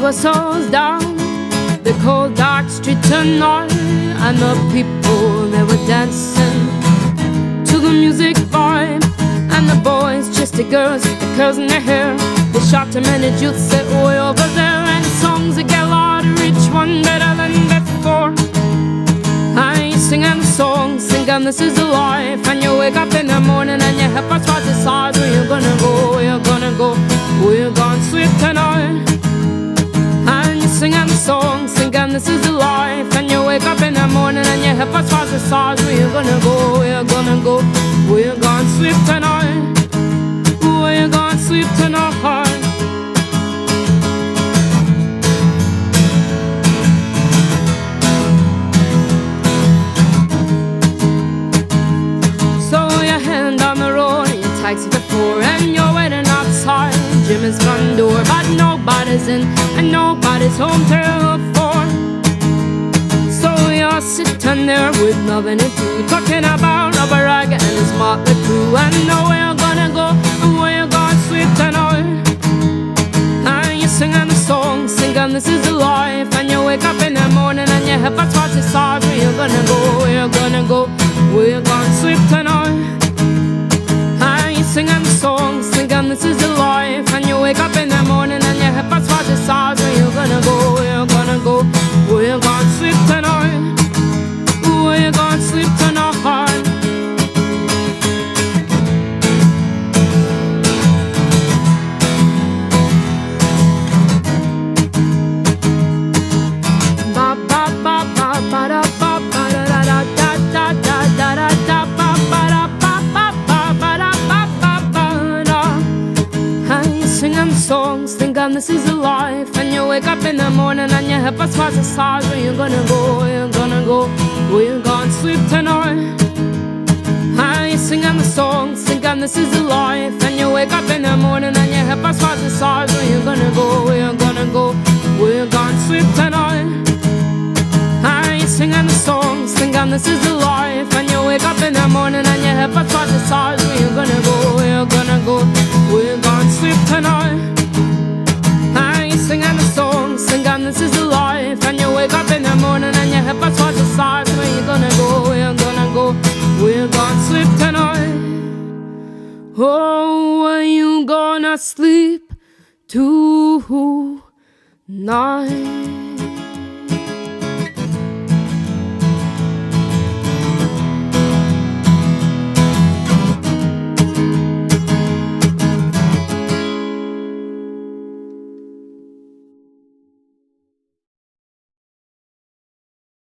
whistles down the cold dark street tonight, and the people, they were dancing to the music vibe. And the boys chased the girls with the curls in their hair. They shot them and the youth set way over there. And songs that get louder, each one better than before. I sing and song, sing and this is the life. And you wake up in the morning and your head starts to decide where you're gonna go, where you're gonna go, where you're gonna sleep tonight. And you sing and song, sing and this is the life. And you wake up in the morning and your head starts to decide where you're gonna go, where you're gonna go, where you're gonna sleep tonight, where you're gonna sleep tonight. Taxi to 4 and you're waiting outside Jimmy's front door, but nobody's in and nobody's home till 4. So you're sitting there with nothing to do, talking about Rubber Rag and his motley crew, and know where you're gonna go and where you're gonna sleep tonight. And you're singing the song, singing this is the life. And you wake up in the morning and your head starts to decide where you're gonna go, where you're gonna go, where you're gonna sleep tonight. Singing the song, singing this is the life. And you wake up in the morning and your head starts to decide where you're gonna go, where you're gonna go, where you're gonna sleep tonight, where you're gonna sleep tonight. Ba ba ba ba ba da ba ba da da da da da da da da ba ba da ba ba ba ba da ba ba ba da. Singing songs, thinking this is a life. And you wake up in the morning and your head starts to decide where you're gonna go, where you're gonna go, where you're gonna sleep tonight. And you're singing the songs, thinking this is a life. And you wake up in the morning and your head starts to decide where you're gonna go, where you're gonna go, where you're gonna sleep tonight. And you're singing the songs, thinking this is a life. And you wake up in the morning and your head starts to decide where you're gonna go, where you're gonna go, where you're gonna sleep tonight. And you're singing the song, singing this is the life. And you wake up in the morning and your head starts to decide where you're gonna go, where you're gonna go, where you're gonna sleep tonight. Oh, where you gonna sleep tonight?